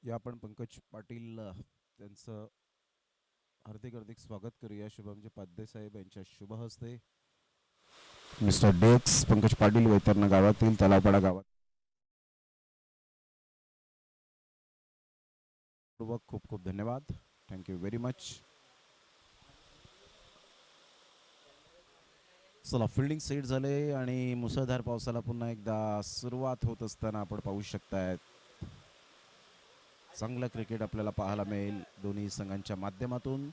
की आपण पंकज पाटील त्यांचं हार्दिक हार्दिक स्वागत करूया. शुभमजी पाध्ये साहेब यांच्या शुभ हस्ते मिस्टर डेक्स पंकज पाटील वैतरणा गावातील तलावपाडा गावात खूप खूप धन्यवाद. Thank you very much. चला फिल्डिंग सेट झाले आणि मुसळधार पावसाला पुन्हा एकदा सुरुवात होत असताना आपण पाहू शकताय चांगलं क्रिकेट आपल्याला पाहायला मिळेल दोन्ही संघांच्या माध्यमातून.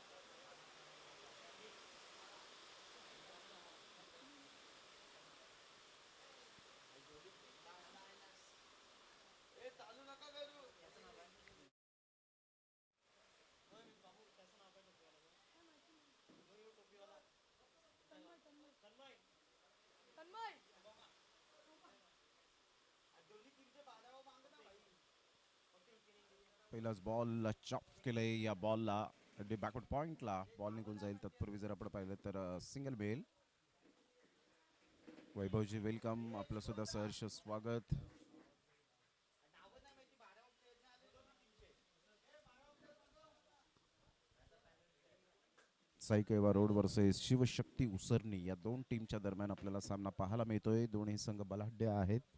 पहिलाच बॉल चॉप केलंय या बॉलला अगदी बॅकवर्ड पॉइंटला बॉल निघून जाईल. तत्पूर्वी जर आपण पाहिलं तर सिंगल बेल. वैभवजी वेलकम, आपलं सुद्धा सहर्ष स्वागत. साई केळवा रोड वर्सेस शिवशक्ती उसरणी या दोन टीमच्या दरम्यान आपल्याला सामना पाहायला मिळतोय. दोन्ही संघ बलाढ्य आहेत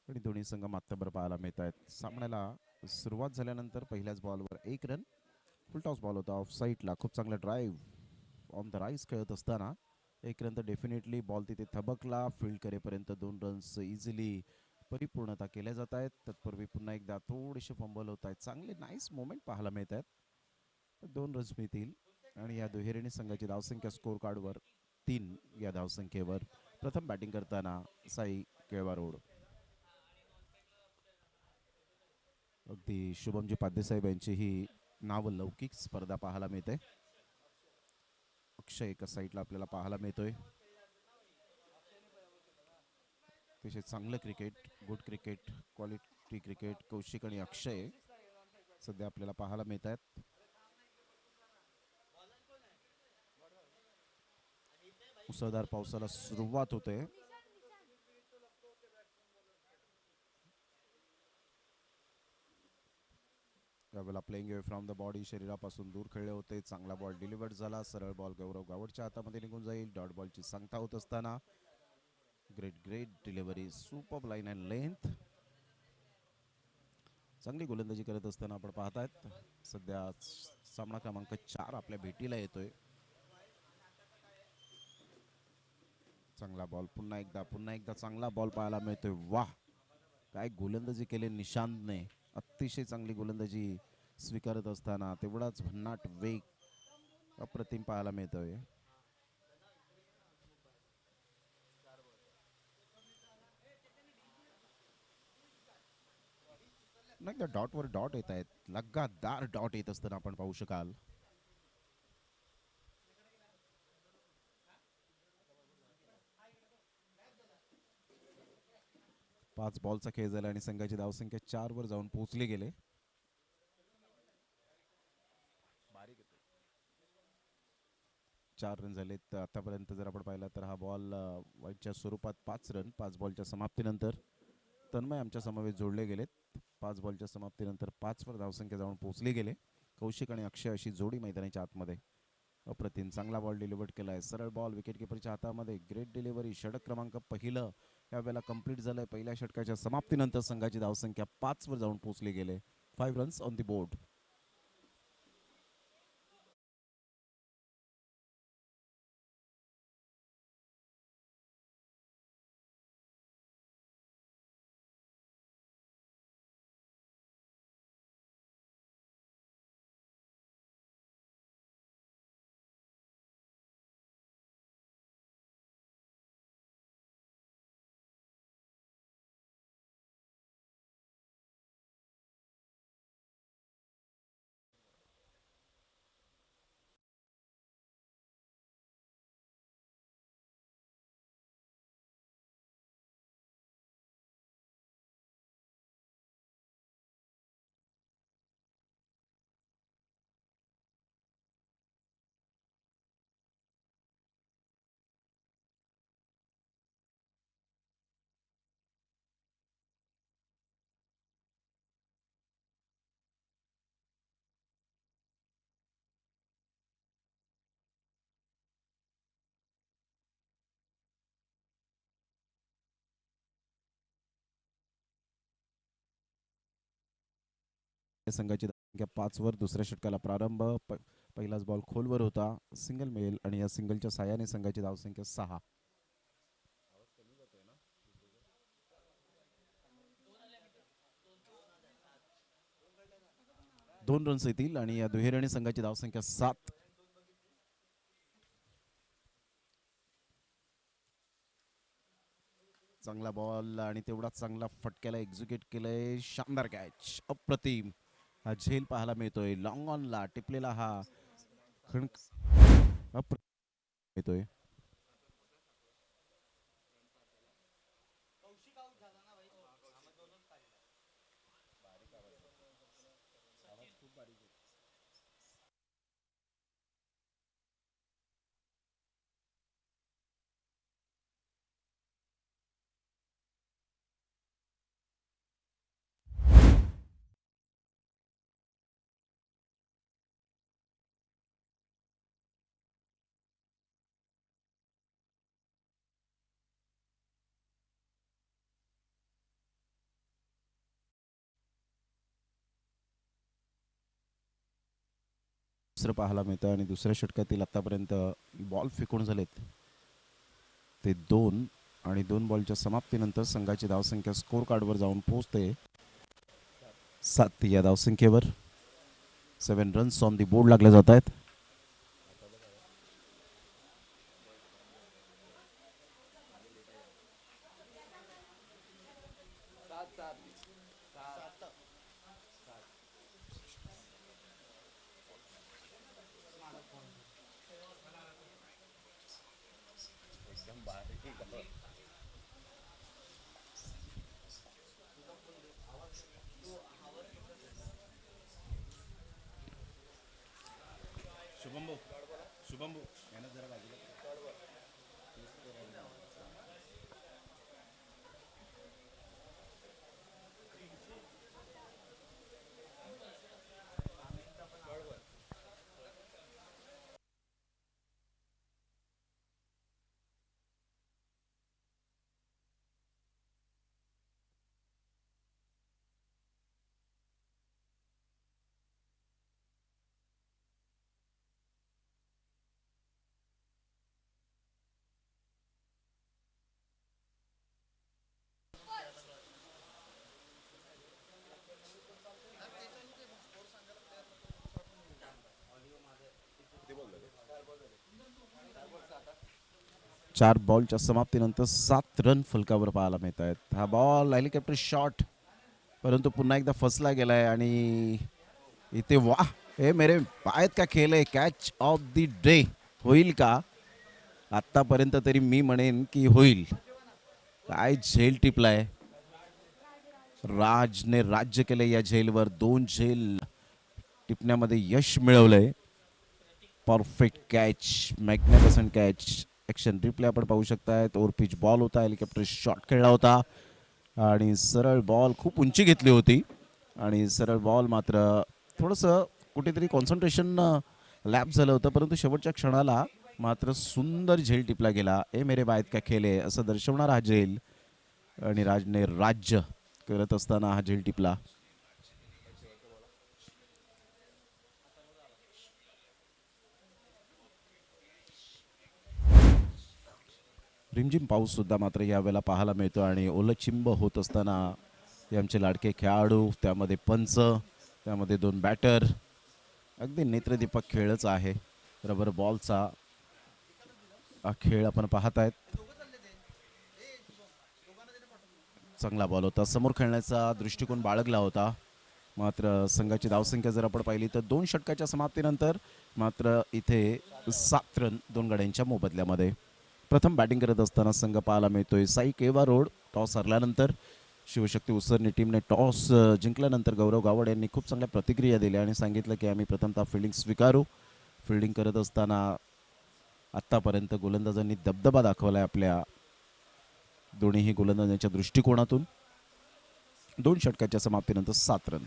आणि दोन्ही संघ मात्रभर पाहायला मिळत आहेत. सामन्याला सुरुवात झाल्यानंतर पहिल्याच बॉलवर एक रन. फुलटॉस बॉल होता ऑफ साईडला. खूप चांगला ड्राईव्ह ऑन द राईस खेळत असताना एक रन तर डेफिनेटली बॉल तिथे थबकला. फील्ड करेपर्यंत 2 रन्स इझिली परिपूर्णता केल्या जात आहेत. तत्पूर्वी पुन्हा एकदा थोडेसे फंबल होत आहेत. चांगले नाईस मोमेंट पाहायला मिळत आहेत. 2 रन्स मिळतील आणि या दुहेरीने संघाची धावसंख्या स्कोर कार्डवर 3 या धावसंख्येवर. प्रथम बॅटिंग करताना साई केळवा रोड. अगदी शुभमजी पाध्यसाहेब यांची ही नाव लौकिक स्पर्धा पाहायला मिळते. अक्षय एका साईडला आपल्याला पाहायला मिळतोय. अतिशय चांगलं cricket, good cricket, quality cricket Kaushik आणि अक्षय सध्या आपल्याला पाहायला मिळत आहेत. मुसळधार पावसाला सुरुवात होते. यावेळेला playing away from the body, शरीरापासून दूर खेळले होते. चांगला बॉल डिलिव्हर्ड झाला. सरळ बॉल गौरव गावडच्या हातामध्ये निघून जाईल. डॉट बॉलची सांगता होत असताना great great delivery, super line and length. चांगली गोलंदाजी करत असताना आपण पाहतायत सध्या सामना क्रमांक 4 आपल्या भेटीला येतोय. चांगला बॉल पुन्हा एकदा चांगला बॉल पाहायला मिळतोय. वाह, काय गोलंदाजी केली निशांतने. अतिशय चांगली गोलंदाजी स्वीकारत असताना तेवढाच भन्नाट वेग अप्रतिम पाहायला मिळतोय. नाही, डॉटवर डॉट येत आहेत. लगातार डॉट येत असताना आपण पाहू शकाल. 5 बॉलचा खेळ झाला आणि संघाची धावसंख्या 4 वर जाऊन पोहोचली गेले. 4 रन झालेत तर आतापर्यंत जर आपण पाहिला तर हा बॉल वाईटच्या स्वरूपात 5 रन. 5 बॉलच्या समाप्तीनंतर तन्मय आमच्या समवेत जोडले गेलेत. 5 बॉलच्या समाप्तीनंतर 5 वर धावसंख्या जाऊन पोहोचली गेले. कौशिक आणि अक्षय अशी जोडी मैदानाच्या आतमध्ये. अप्रतिम चांगला बॉल डिलिव्हर्ड केलाय. सरळ बॉल विकेट किपरच्या हातामध्ये. Great delivery. षटक क्रमांक पहिलं यावेळेला कंप्लीट झालंय. पहिल्या षटकाच्या समाप्तीनंतर संघाची धावसंख्या 5 वर जाऊन पोहोचली गेले. 5 रन्स ऑन दी बोर्ड. संघाची संख्या 5 वर. दुसऱ्या षटकाला प्रारंभ. पहिलाच बॉल खोलवर होता, सिंगल मिळेल आणि या सिंगलच्या साहाय्याने संघाची धावसंख्या 6. 2 रन्स येतील आणि या दुहेरीने संघाची धावसंख्या 7. चांगला बॉल आणि तेवढाच चांगला फटक्याला एक्झिक्यूट केलंय. शानदार कॅच, अप्रतिम. हा झेल पाहायला मिळतोय. लॉंग ऑनला टिपलेला हा खणक मिळतोय. दुसरं पाहायला मिळतं आणि दुसऱ्या षटकातील आतापर्यंत बॉल फेकून झालेत ते 2 आणि 2 बॉलच्या समाप्तीनंतर संघाची धावसंख्या स्कोर कार्डवर जाऊन पोहोचते 7 या धावसंख्येवर. 7 रन्स ऑन दी बोर्ड लागले जात आहेत. चार बॉलच्या समाप्तीनंतर 7 रन फलकावर पाहायला मिळत आहेत. हा बॉल हेलिकॉप्टर शॉट, परंतु पुन्हा एकदा फसला गेलाय आणि इथे वाह, हे मेरे पायत का खेळ आहे. कॅच ऑफ द डे होईल का? आतापर्यंत तरी मी म्हणेन की होईल. काय झेल टिपलाय. राजने राज्य केले या झेलवर. 2 झेल टिपण्यामध्ये यश मिळवलंय. Perfect catch, magnificent catch. Action replay आपण पाहू शकताय. ओव्हर पिच बॉल होता, हेलिकॉप्टर शॉट खेळला होता आणि सरळ बॉल खूप उंची घेतली होती आणि सरळ बॉल मात्र थोडंसं कुठेतरी कॉन्सन्ट्रेशन लॅप झालं होतं, परंतु शेवटच्या क्षणाला मात्र सुंदर झेल टिपला गेला. ए मेरे बायत का खेले असं दर्शवणारा हा झेल आणि राजने राज्य करत असताना हा झेल टिपला. रिमझिम पाऊस सुद्धा मात्र यावेळेला पाहायला मिळतो आणि ओलचिंब होत असताना हे आमचे लाडके खेळाडू, त्यामध्ये पंच, त्यामध्ये 2 बॅटर, अगदी नेत्रदीपक खेळच आहे. रबर बॉलचा हा खेळ आपण पाहत आहेत. चांगला बॉल होता, समोर खेळण्याचा दृष्टिकोन बाळगला होता. मात्र संघाची धावसंख्या जर आपण पाहिली तर 2 षटकाच्या समाप्तीनंतर मात्र इथे 7 रन 2 गड्यांच्या मोबदल्यामध्ये. प्रथम बॅटिंग करत असताना संघ पाहायला मिळतोय साई केवा रोड. टॉस हरल्यानंतर शिवशक्ती उसरणी टीमने टॉस जिंकल्यानंतर गौरव गावड यांनी खूप चांगल्या प्रतिक्रिया दिल्या आणि सांगितलं की आम्ही प्रथमतः फिल्डिंग स्वीकारू. फिल्डिंग करत असताना आत्तापर्यंत गोलंदाजांनी दबदबा दाखवलाय आपल्या दोन्हीही गोलंदाजांच्या दृष्टिकोनातून. 2 षटकाच्या समाप्तीनंतर 7 रन.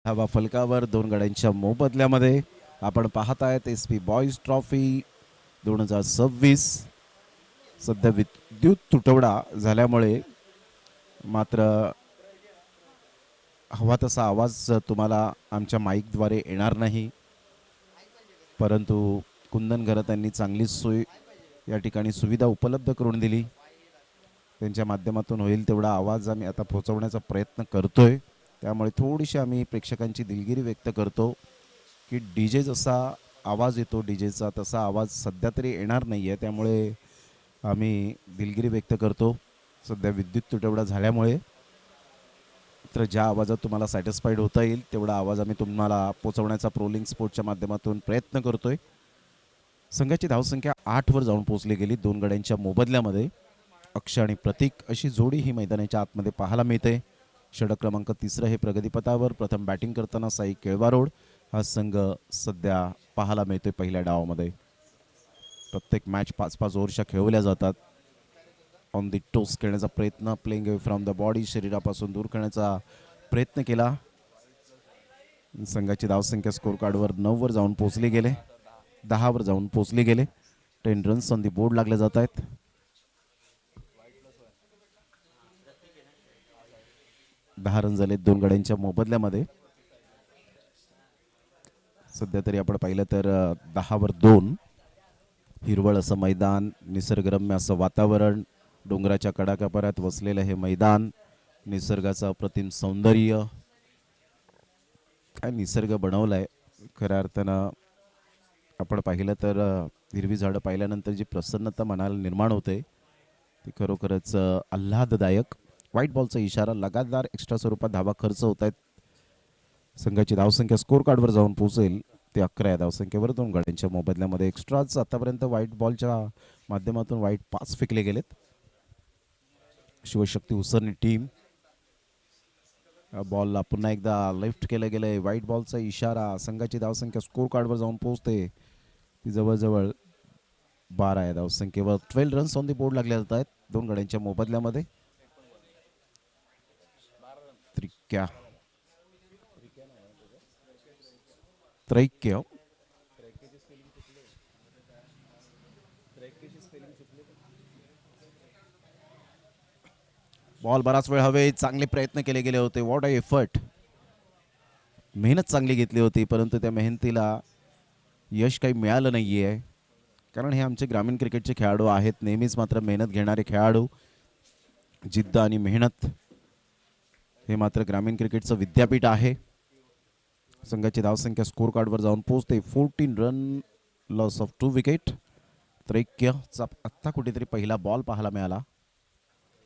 हवा फलकावर 2 गड्यांच्या मोबदल्यामध्ये आपण पाहतायत SP बॉईज ट्रॉफी 2026. सध्या विद्युत तुटवडा झाल्यामुळे मात्र हवा तसा आवाज तुम्हाला आमच्या माईकद्वारे येणार नाही, परंतु कुंदन घरत यांनी चांगली सोय या ठिकाणी सुविधा उपलब्ध करून दिली. त्यांच्या माध्यमातून होईल तेवढा आवाज आम्ही आता पोहोचवण्याचा प्रयत्न करतोय. त्यामुळे थोडीशी आम्ही प्रेक्षकांची दिलगिरी व्यक्त करतो की DJ जसा आवाज येतो DJचा तसा आवाज सध्या तरी येणार नाही आहे. त्यामुळे आम्ही दिलगिरी व्यक्त करतो. सध्या विद्युत तुटवडा झाल्यामुळे तर ज्या आवाजात तुम्हाला सॅटिस्फाईड होता येईल तेवढा आवाज आम्ही तुम्हाला पोहोचवण्याचा प्रोलिंग स्पोर्टच्या माध्यमातून प्रयत्न करतोय. संघाची धावसंख्या 8 वर जाऊन पोहोचली गेली 2 गड्यांच्या मोबदल्यामध्ये. अक्षय आणि प्रतीक अशी जोडी ही मैदानाच्या आतमध्ये पाहायला मिळते. षटक क्रमांक 3 हे प्रगतीपथावर प्रथम बॅटिंग करताना साई केळवारोड हा संघ सध्या पाहायला मिळतोय पहिल्या डावामध्ये. प्रत्येक मॅच 5-5 ओव्हरच्या खेळवल्या जातात. ऑन दी टोस खेळण्याचा प्रयत्न, playing away from the body, शरीरापासून दूर करण्याचा प्रयत्न केला. संघाची धावसंख्या स्कोर कार्डवर 9 वर जाऊन पोहोचली गेले, 10 वर जाऊन पोहोचली गेले. 10 रन्स ऑन दी बोर्ड लागले जात आहेत. दहा रन झाले 2 गड्यांच्या मोबदल्यामध्ये. सध्या तरी आपण पाहिलं तर 10 वर 2. हिरवळ असं मैदान, निसर्गरम्य असं वातावरण, डोंगराच्या कडाकापर्यंत वसलेलं हे मैदान, निसर्गाचं अप्रतिम सौंदर्य. काय निसर्ग बनवलाय खऱ्या अर्थानं. आपण पाहिलं तर हिरवी झाडं पाहिल्यानंतर जी प्रसन्नता मनाला निर्माण होते ती खरोखरच आल्हाददायक. व्हाईट बॉलचा इशारा, लगातार एक्स्ट्रा स्वरूपात धावा खर्च होत आहेत. संघाची धावसंख्या स्कोर कार्डवर जाऊन पोहोचेल ते 11 या धावसंख्येवर 2 गड्यांच्या मोबदल्यामध्ये. एक्स्ट्राच आतापर्यंत व्हाईट बॉलच्या माध्यमातून व्हाईट 5 फेकले गेलेत. शिवशक्ती उसरणी टीम बॉलला पुन्हा एकदा लिफ्ट केलं गेलंय. व्हाईट बॉलचा इशारा, संघाची धावसंख्या स्कोर कार्डवर जाऊन पोहोचते ती जवळजवळ 12 या धावसंख्येवर. 12 रन्स ऑन दी बोर्ड लागले जात आहेत 2 गड्यांच्या मोबदल्यामध्ये. त्रैक्य बॉल बराच वेळ हवे, चांगले प्रयत्न केले गेले होते. व्हॉट अ एफर्ट, मेहनत चांगली घेतली होती, परंतु त्या मेहनतीला यश काही मिळालं नाही आहे. कारण हे आमचे ग्रामीण क्रिकेटचे खेळाडू आहेत, नेहमीच मात्र मेहनत घेणारे खेळाडू. जिद्द आणि मेहनत हे मात्र ग्रामीण क्रिकेटचं विद्यापीठ आहे. संघाची धावसंख्या स्कोर कार्डवर जाऊन पोहोचते 14 रन, लॉस ऑफ 2 विकेट. त्रैक्यचा आत्ता कुठेतरी पहिला बॉल पाहायला मिळाला.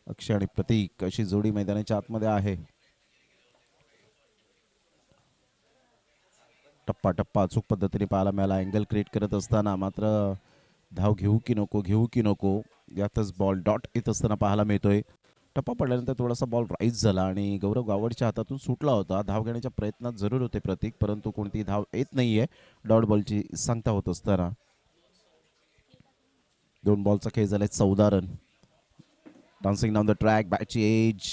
अक्षय आणि प्रतीक अशी जोडी मैदानाच्या आतमध्ये आहे. टप्पा टप्पा अचूक पद्धतीने पाहायला मिळाला. अँगल क्रिएट करत असताना मात्र धाव घेऊ की नको, घेऊ की नको यातच बॉल डॉट येत असताना पाहायला मिळतोय. टप्पा पडल्यानंतर थोडासा बॉल राईज झाला आणि गौरव गावडच्या हातातून सुटला होता. धाव घेण्याच्या प्रयत्नात जरूर होते प्रतीक, परंतु कोणती धाव येत नाहीये डॉट बॉलची सांगता होत असताना. 2 बॉलचा खेळ झालाय 14 run. Dancing down the track, बॅटची edge,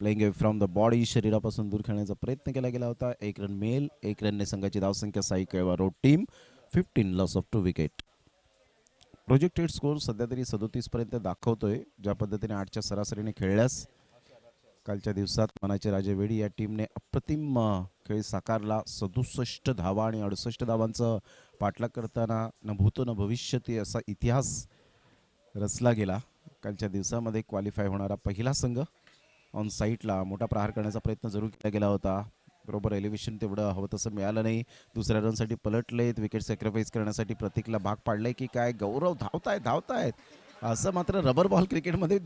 playing away from the body, शरीरापासून दूर खेळण्याचा प्रयत्न केला गेला होता. 1 रन मिळेल. 1 रनने संघाची धावसंख्या Sai Kelva Road team 15, loss of 2 wicket. Projected score सध्या तरी 37 पर्यंत दाखवतोय. ज्या पद्धतीने 8च्या सरासरीने खेळल्यास कालच्या दिवसात मनाचे राजे वेडी या टीमने अप्रतिम खेळ साकारला. 67 धावा आणि 68 धावांचं पाठलाग करताना न भूतो न भविष्यती असा इतिहास रचला गेला. कालच्या दिवसामध्ये क्वालिफाय होणारा पहिला संघ. ऑन साईटला मोठा प्रहार करण्याचा प्रयत्न जरूर केला गेला होता, बरोबर एलिव्हेशन तेवढं हवं तसं मिळालं नाही. दुसऱ्या रनसाठी पलटलेत, विकेट सॅक्रिफाईस करण्यासाठी प्रतीकला भाग पाडलंय की काय. गौरव धावतायत असं मात्र रबर बॉल क्रिकेटमध्ये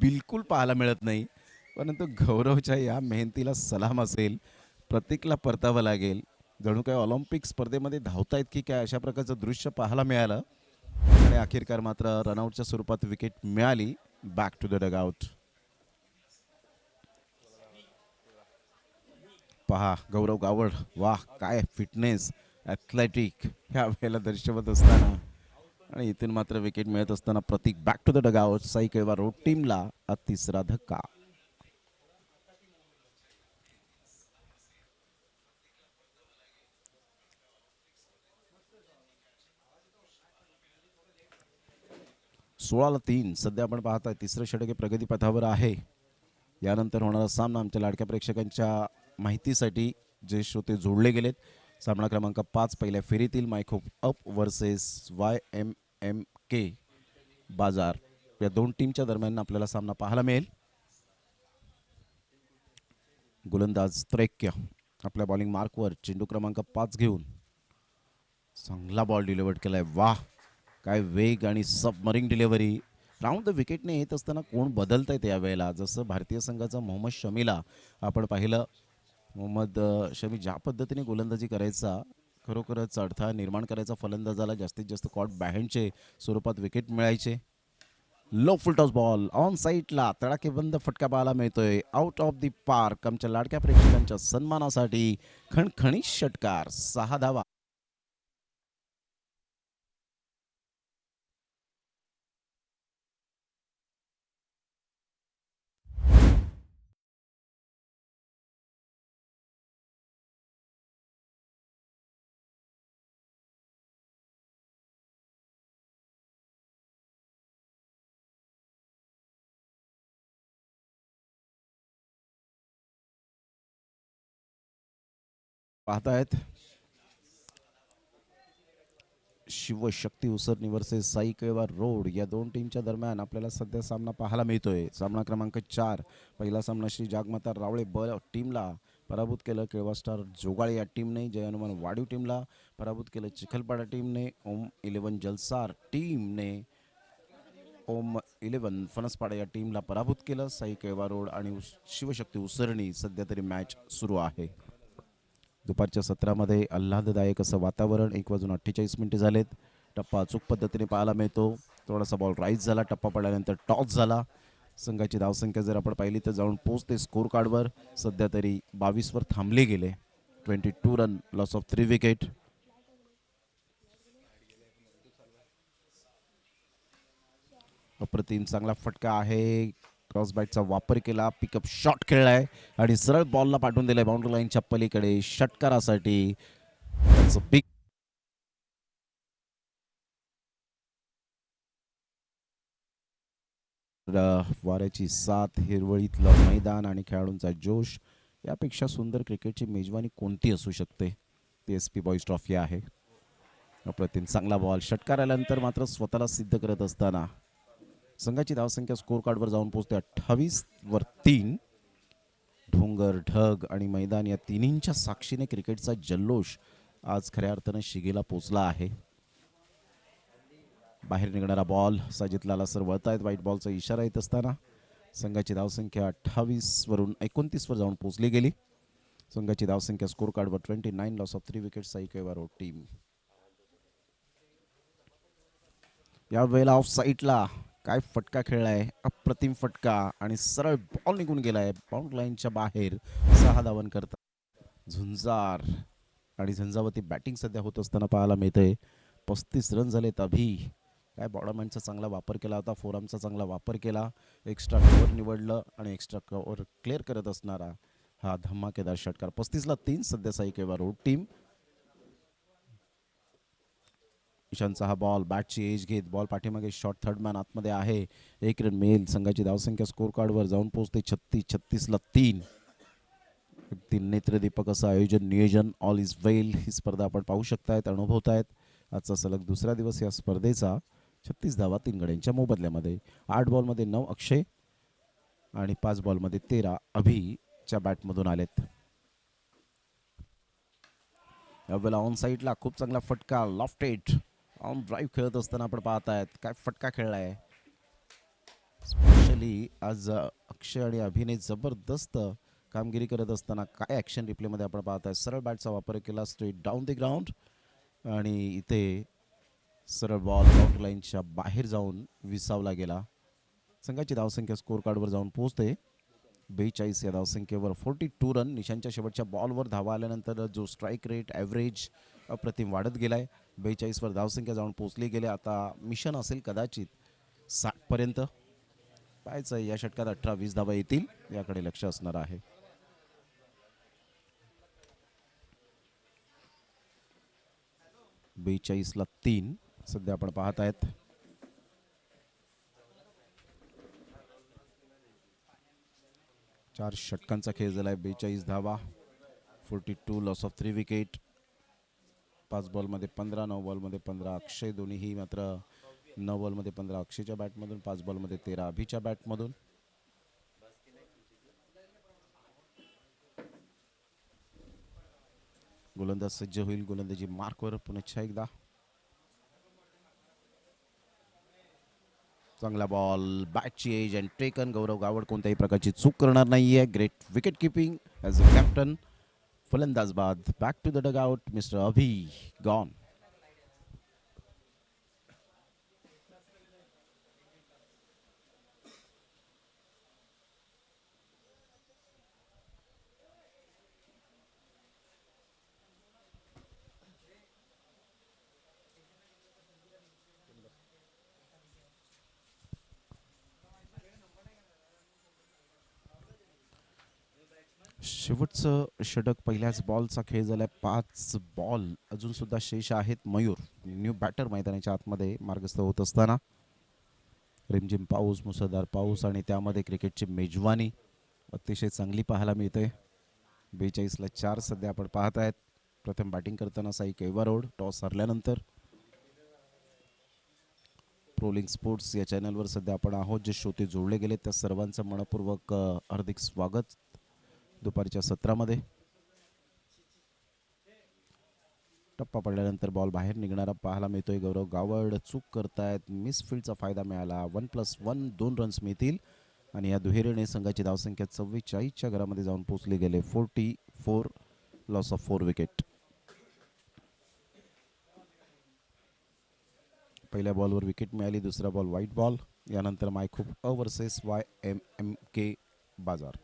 बिलकुल पाहायला मिळत नाही, परंतु गौरवच्या या मेहनतीला सलाम असेल. प्रतीकला परतावं लागेल. जणू काय ऑलिम्पिक स्पर्धेमध्ये धावतायत की काय अशा प्रकारचं दृश्य पाहायला मिळालं आणि अखेरकार मात्र रनआउटच्या स्वरूपात विकेट मिळाली. Back to the dugout. पहा गौरव गावड, वाह काय फिटनेस, ॲथलेटिक ह्या वेळेला दर्शवत असताना आणि इथून मात्र विकेट मिळत असताना Pratik back to the dugout. Sai Kelva Road टीमला हा तिसरा धक्का. 16-3 सध्या आपण पाहताय. तिसरं षटक हे प्रगतीपथावर आहे. यानंतर होणारा सामना आमच्या लाडक्या प्रेक्षकांच्या माहितीसाठी जे श्रोते जोडले गेलेत. सामना क्रमांक 5 पहिल्या फेरीतील मायखोप अप वर्सेस YMMK बाजार या दोन टीमच्या दरम्यान आपल्याला सामना पाहायला मिळेल. गोलंदाज त्रैक्य आपल्या बॉलिंग मार्कवर चेंडू क्रमांक 5 घेऊन चांगला बॉल डिलिव्हर्ड केलाय. वाह, काय वेग आणि सबमरीन डिलिव्हरी. राऊंड द विकेटने येत असताना कोण बदलत आहेत यावेळेला. जसं भारतीय संघाचा मोहम्मद शमीला आपण पाहिलं. मोहम्मद शमी ज्या पद्धतीने गोलंदाजी करायचा, खरोखरच अडथळा निर्माण करायचा फलंदाजाला. जास्तीत जास्त कॉट बॅहँडचे स्वरूपात विकेट मिळायचे. Low full toss ball on साईडला तडाखेबंद फटका पाहायला मिळतोय. Out of the park. आमच्या लाडक्या प्रेक्षकांच्या सन्मानासाठी खणखणीत षटकार. 6 धावा. पाहतायत शिवशक्ती उसरणी वर्सेस साई केळवा रोड या दोन टीमच्या दरम्यान आपल्याला सध्या सामना पाहायला मिळतोय. सामना क्रमांक 4 पहिला सामना श्री जागमाता रावळे टीमला पराभूत केलं. केळवा स्टार जोगाळे या टीमने जय हनुमान वाडीव टीमला पराभूत केलं. चिखलपाडा टीमने ओम 11 जलसार टीमने ओम 11 फणसपाडा या टीमला पराभूत केलं. साई केळवा रोड आणि शिवशक्ती उसरणी सध्या तरी मॅच सुरू आहे. दुपारच्या सत्रामध्ये आल्हाददायक असं वातावरण. 1:48 झालेत. टप्पा अचूक पद्धतीने पाहायला मिळतो. थोडासा बॉल राईज झाला. टप्पा पडल्यानंतर टॉस झाला. संघाची धावसंख्या जर आपण पाहिली तर जाऊन पोहोचते स्कोर कार्डवर. सध्या तरी 22 वर थांबले गेले. 22 रन, लॉस ऑफ 3 विकेट. अप्रतिम चांगला फटका आहे. क्रॉस बॅटचा वापर केला. पिकअप शॉट खेळलाय आणि सरळ बॉलला पाठवून दिलाय बाउंड्री लाईनच्या पलीकडे षटकारासाठी. बिग वाऱ्याची साथ, हिरवळीतलं मैदान आणि खेळाडूंचा जोश यापेक्षा सुंदर क्रिकेटची मेजवानी कोणती असू शकते. ती SP बॉईज ट्रॉफी आहे. अप्रतिम चांगला बॉल. षटकार आल्यानंतर मात्र स्वतःला सिद्ध करत असताना संघाची धावसंख्या स्कोर कार्डवर जाऊन पोहोचते 28 वर 3. डोंगर, ढग आणि मैदान या तिन्हींच्या साक्षीने क्रिकेटचा जल्लोष आज खऱ्या अर्थानं शिगेला पोचला आहे. बाहेर निघणारा बॉल साजिदलाला सर वळतायत. व्हाईट बॉलचा इशारा येत असताना संघाची धावसंख्या 28 वरून 29 वर जाऊन पोहोचली गेली. संघाची धावसंख्या स्कोर कार्डवर 29, loss of 3 wicket. Sai Kelva Road team या वेळेला ऑफ साईडला काय फटका खेळलाय. अप्रतिम फटका आणि सरळ बॉल निघून गेलाय बाउंड्री लाईनच्या बाहेर. 6 धावन करतात झुंजार आणि झंझावती बॅटिंग सध्या होत असताना पाहायला मिळतंय. 35 रन झालेत. अभि काय बॉडरमॅनचा चांगला वापर केला होता. फोरआर्मचा चांगला वापर केला. एक्स्ट्रा कव्हर निवडलं आणि एक्स्ट्रा कव्हर क्लिअर करत असणारा हा धमाकेदार षटकार. 35ला 3 सध्या साई केळवा रोड टीम. ईशानचा हा बॉल बॅटची एज घेत बॉल पाठीमागे शॉट थर्ड मॅन आतमध्ये आहे. 1 रन मिळेल. संघाची धावसंख्या स्कोर कार्डवर जाऊन पोहोचते 36ला 3. नेत्रदीपक असं आयोजन नियोजन ऑल इज वेल ही स्पर्धा आपण पाहू शकतायत, अनुभवतायत. आजचा सलग दुसरा दिवस या स्पर्धेचा. 36 धावा 3 गड्यांच्या मोबदल्यामध्ये. 8 बॉलमध्ये 9 अक्षय आणि 5 बॉलमध्ये 13 अभिच्या बॅटमधून आलेत. यावेळेला ऑन साईडला खूप चांगला फटका. लॉफ्टेड ऑन ड्राईव्ह खेळत असताना आपण पाहतायत काय फटका खेळलाय. स्पेशली आज अक्षय आणि अभिने जबरदस्त कामगिरी करत असताना काय ॲक्शन रिप्लेमध्ये आपण पाहताय. सरळ बॅटचा वापर केला. स्ट्रेट डाऊन द ग्राउंड आणि इथे सरळ बॉल बाउंड्री लाईनच्या बाहेर जाऊन विसावला गेला. संघाची धावसंख्या स्कोर कार्डवर जाऊन पोहोचते 42 या धावसंख्येवर. 42 रन. निशांच्या शेवटच्या बॉलवर धावा आल्यानंतर जो स्ट्राईक रेट ॲव्हरेज अप्रतिम वाढत गेलाय. 42 वर धावसंख्या जाऊन पोहोचली गेले. आता मिशन असेल कदाचित 60 पर्यंत. पाहायचं या षटकात 18-20 धावा येतील याकडे लक्ष असणार आहे. ला 3 सध्या आपण पाहत आहेत. 4 षटकांचा खेळ झालाय. 42 धावा, 42 लॉस ऑफ 3 विकेट. 5 बॉलमध्ये 15, 9 बॉलमध्ये 15. अक्षय दोन्हीही मात्र 9 बॉलमध्ये 15 अक्षयच्या बॅटमधून, 5 बॉलमध्ये 13 अभिच्या बॅटमधून. गोलंदाज सज्ज होईल गोलंदाजी मार्कवर पुन्हा एकदा. चांगला बॉल, बॅटची edge and taken. Gaurav Gawad कोणत्याही प्रकारची चूक करणार नाहीये. Great wicket keeping as a captain. फलंदाज बाद. Back to the dugout. Mister Abhi gone. शेवटचं षटक पहिल्याच बॉलचा खेळ झालाय. 5 बॉल अजून सुद्धा शेष आहेत. मयूर न्यू बॅटर मैदानाच्या आतमध्ये मार्गस्थ होत असताना रिमझिम पाऊस, मुसळधार पाऊस आणि त्यामध्ये क्रिकेटची मेजवानी अतिशय चांगली पाहायला मिळते. 42ला 4 सध्या आपण पाहत आहेत. प्रथम बॅटिंग करताना साई केवारोड टॉस हरल्यानंतर. प्रोलिंग स्पोर्ट्स या चॅनलवर सध्या आपण आहोत. जे श्रोते जोडले गेले त्या सर्वांचं मनपूर्वक हार्दिक स्वागत दुपारच्या सत्रामध्ये. टप्पा पडल्यानंतर बॉल बाहेर निघणारा पाहायला मिळतोय. गौरव गावड चूक करतायत. मिसफील्डचा फायदा मिळाला. 1+1 2 रन्स मिळतील आणि या दुहेरीने संघाची धावसंख्या 44च्या घरामध्ये जाऊन पोहोचली गेले. 44 लॉस ऑफ 4 विकेट. पहिल्या बॉलवर विकेट मिळाली. दुसरा बॉल व्हाईट बॉल. यानंतर मायखूप वर्सेस YMMK बाजार.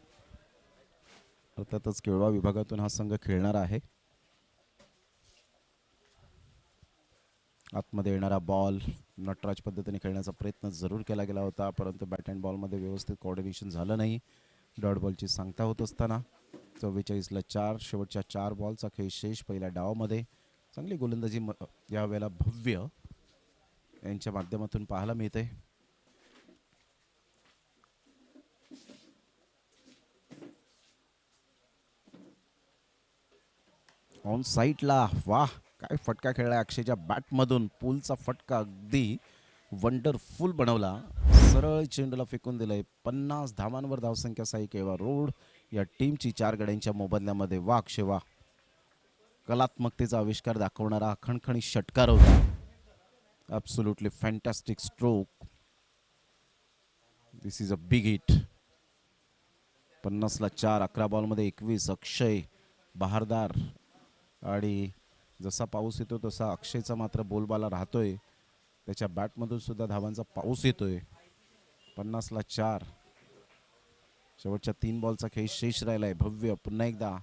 अर्थातच केळवा विभागातून हा संघ खेळणार आहे. आतमध्ये येणारा बॉल नटराज पद्धतीने खेळण्याचा प्रयत्न जरूर केला गेला होता, परंतु बॅट अँड बॉलमध्ये व्यवस्थित कोऑर्डिनेशन झालं नाही. डॉट बॉलची सांगता होत असताना 44ला 4. शेवटच्या 4 बॉलचा खेळ शेष पहिल्या डावामध्ये. चांगली गोलंदाजी यावेळेला भव्य यांच्या माध्यमातून पाहायला मिळते. ऑन साईडला वाह, काय फटका खेळला अक्षयच्या बॅटमधून. पूलचा फटका अगदी वंडरफुल बनवला. सरळ चेंडूला फेकून दिलंय. 50 धावांवर धावसंख्या साई केवारोड या टीमची 4 गड्यांच्या मोबदल्यामध्ये. वाह अक्षय वाह, कलात्मकतेचा आविष्कार दाखवणारा खणखणी षटकार होता. Absolutely fantastic stroke. This is a big hit. 50ला 4. 11 बॉलमध्ये 21. अक्षय बहारदार. आणि जसा पाऊस येतो तसा अक्षयचा मात्र बोलबाला राहतोय. त्याच्या बॅटमधून सुद्धा धावांचा पाऊस येतोय. 50ला 4. शेवटच्या 3 बॉलचा खेळ शेष राहिलाय. भव्य पुन्हा एकदा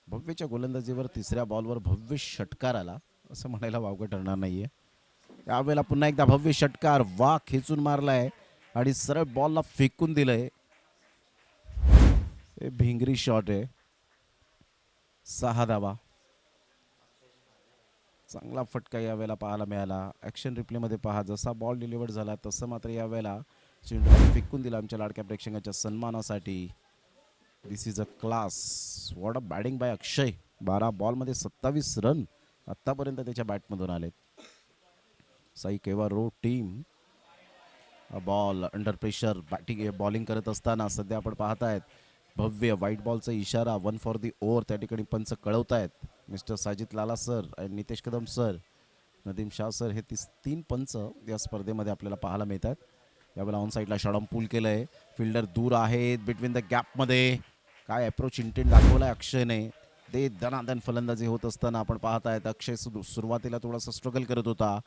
भव्यच्या गोलंदाजीवर तिसऱ्या बॉलवर भव्य षटकार आला असं म्हणायला वावगं ठरणार नाहीये. यावेळेला पुन्हा एकदा भव्य षटकार. वा, खेचून मारलाय आणि सरळ बॉलला फेकून दिलंय. हे भिंगरी शॉट आहे. 6 धावा. चांगला फटका यावेळेला पाहायला मिळाला. ॲक्शन रिप्लेमध्ये पहा, जसा बॉल डिलिव्हर्ड झाला तसं मात्र यावेळेला चेंडूला फेकून दिला आमच्या लाडक्या प्रेक्षकांच्या सन्मानासाठी. This is a class. What a batting by Akshay. 12 बॉलमध्ये 27 रन आत्तापर्यंत त्याच्या बॅटमधून आलेत. Sai Kelva Road team ball under pressure bowling करत असताना सध्या आपण पाहत आहेत भव्य व्हाईट बॉलचा इशारा. 1 फॉर दी ओव्हर त्या ठिकाणी पंच कळवत आहेत. मिस्टर साजिद लाला सर आणि नितेश कदम सर, नदीम शाह सर, हे 3 पंच या स्पर्धेमध्ये आपल्याला पाहायला मिळतात. यावेळेला ऑन साईडला शॉटम पूल केलंय. फिल्डर दूर आहेत. बिटवीन द गॅपमध्ये काय अप्रोच इंटेंट दाखवलाय अक्षयने. ते दनादन फलंदाजी होत असताना आपण पाहत आहेत. अक्षय सुरुवातीला थोडासा स्ट्रगल करत होता,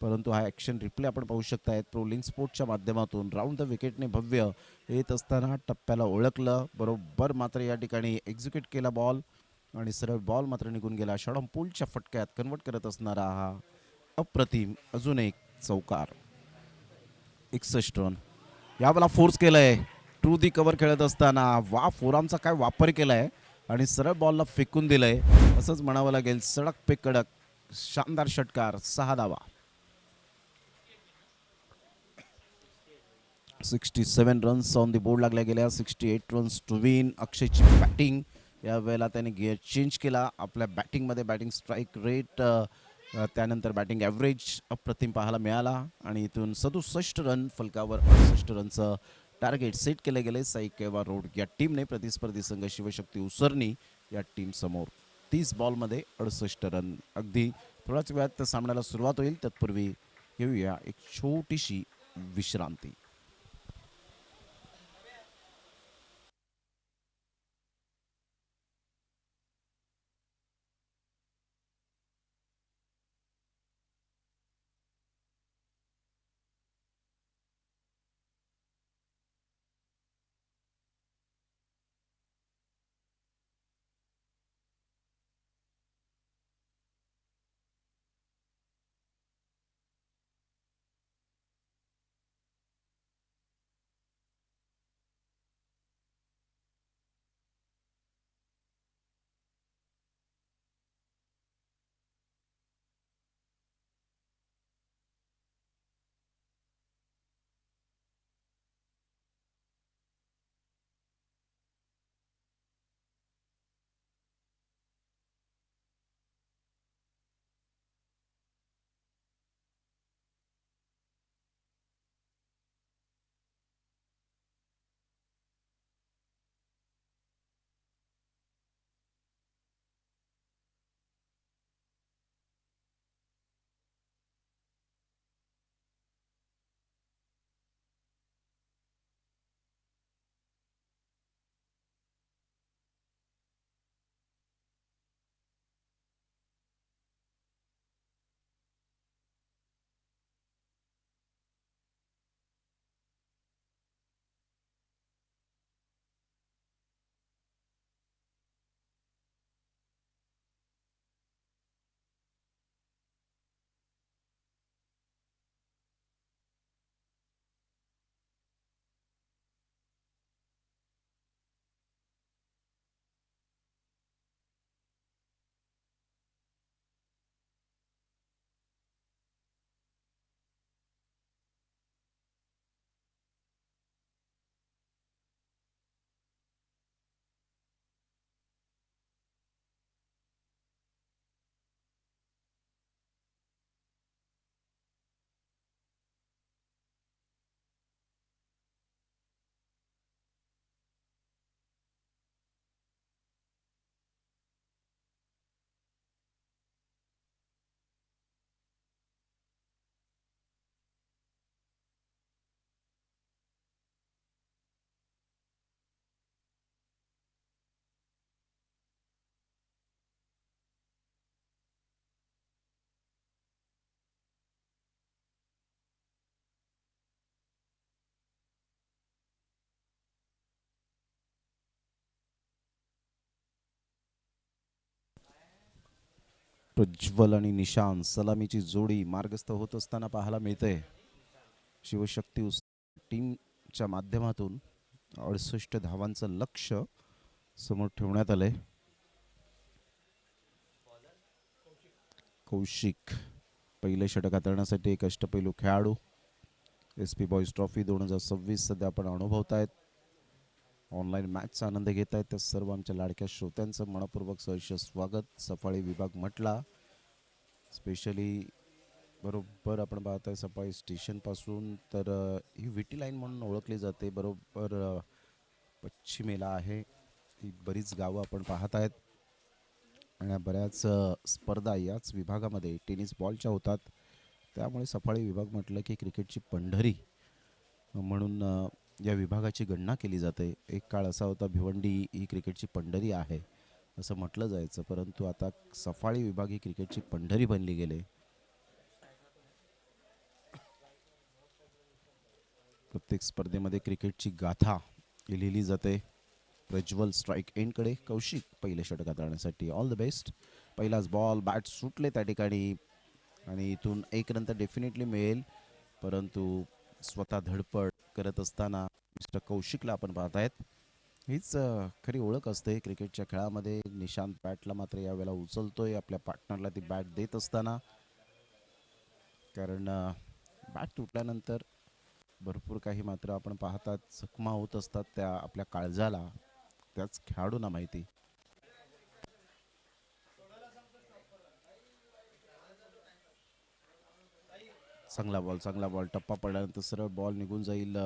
परंतु हा ॲक्शन रिप्ले आपण पाहू शकतायत प्रोलिंग स्पोर्ट्सच्या माध्यमातून. राऊंड द विकेटने भव्य येत असताना टप्प्याला ओळखलं बरोबर, मात्र या ठिकाणी एक्झिक्यूट केला बॉल आणि सरळ बॉल मात्र निघून गेला. शॉटम पूलच्या फटक्यात कन्वर्ट करत असणारा हा अप्रतिम अजून एक चौकार. 61 रन. यावेळेला फोर्स केलंय. टू दी कव्हर खेळत असताना वा, फोरामचा काय वापर केलाय आणि सरळ बॉलला फेकून दिलंय असंच म्हणावं लागेल. सडक पे कडक शानदार षटकार. 6 धावा. 67 रन्स ऑन द बोर्ड लागल्या गेल्या. 68 रन्स टू विन. अक्षयची बॅटिंग यावेळेला त्याने गिअर चेंज केला आपल्या बॅटिंगमध्ये. बॅटिंग स्ट्राईक रेट त्यानंतर बॅटिंग ॲव्हरेज अप्रतिम पाहायला मिळाला आणि इथून 67 रन फलकावर 68 रनचं टार्गेट सेट केले गेले साई केवा रोड या टीमने. प्रतिस्पर्धी संघ शिवशक्ती उसरणी या टीम समोर 30 बॉलमध्ये 68 रन. अगदी थोड्याच वेळात त्या सामन्याला सुरुवात होईल. तत्पूर्वी घेऊया एक छोटीशी विश्रांती. प्रज्वल आणि निशांत सलामीची जोडी मार्गस्थ होत असताना पाहायला मिळते. शिवशक्ती टीमच्या माध्यमातून 68 धावांचं लक्ष समोर ठेवण्यात आलंय. कौशिक पहिले षटक हाताळण्यासाठी एक अष्टपैलू खेळाडू. SP बॉईज ट्रॉफी 2026 सध्या आपण अनुभवतायत. ऑनलाईन मॅचचा आनंद घेत आहेत त्या सर्व आमच्या लाडक्या श्रोत्यांचं मनपूर्वक सहर्ष स्वागत. सफाळी विभाग म्हटला स्पेशली बरोबर आपण पाहताय सफाळी स्टेशनपासून तर ही विटी लाईन म्हणून ओळखली जाते. बरोबर पश्चिमेला आहे. ही बरीच गावं आपण पाहत आहेत आणि बऱ्याच स्पर्धा याच विभागामध्ये टेनिस बॉलच्या होतात. त्यामुळे सफाळी विभाग म्हटलं की क्रिकेटची पंढरी म्हणून या विभागाची गणना केली जाते. एक काळ असा होता भिवंडी ही क्रिकेटची पंढरी आहे असं म्हटलं जायचं, परंतु आता सफाळी विभाग ही क्रिकेटची पंढरी बनली गेले. प्रत्येक स्पर्धेमध्ये क्रिकेटची गाथा लिहिली जाते. प्रज्वल स्ट्राईक एंडकडे. कौशिक पहिले षटक हाताळण्यासाठी. All the best. पहिलाच बॉल बॅट सुटले त्या ठिकाणी आणि इथून एक रन तर डेफिनेटली मिळेल, परंतु स्वतः धडपड करत असताना मिस्टर कौशिकला आपण पाहतायत. हीच खरी ओळख असते क्रिकेटच्या खेळामध्ये. निशांत बॅटला मात्र यावेळेला उचलतोय आपल्या पार्टनरला ती बॅट देत असताना, कारण बॅट तुटल्यानंतर भरपूर काही मात्र आपण पाहतात जखमा होत असतात त्या आपल्या काळजाला, त्याच खेळाडूंना माहिती. चांगला बॉल टप्पा पडल्यानंतर सरळ बॉल निघून जाईल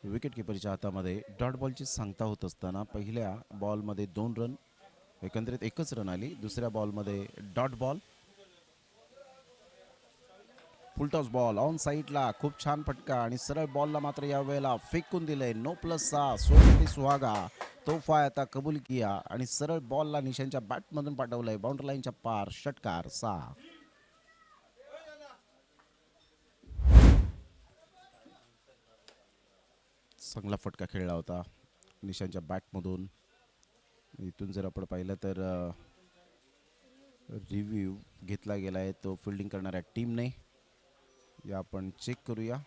विकेट किपरच्या हातामध्ये. डॉट बॉलची सांगता होत असताना पहिल्या बॉलमध्ये 2 रन, एकंदरीत एकच रन आली. दुसऱ्या बॉलमध्ये dot ball, full toss ball on साईडला, खूप छान फटका आणि सरळ बॉलला मात्र या वेळेला फेकून दिलंय. नो प्लस 6, सोनती सुहागा तोफा आता कबूल किया आणि सरळ बॉलला निशांच्या बॅटमधून पाठवलंय बाउंड्री लाईनच्या पार. षटकार 6. चांगला फटका खेळला होता निशांच्या बॅटमधून. इथून जर आपण पाहिलं तर रिव्ह्यू घेतला गेला आहे तो फिल्डिंग करणाऱ्या टीमने. या आपण चेक करूया.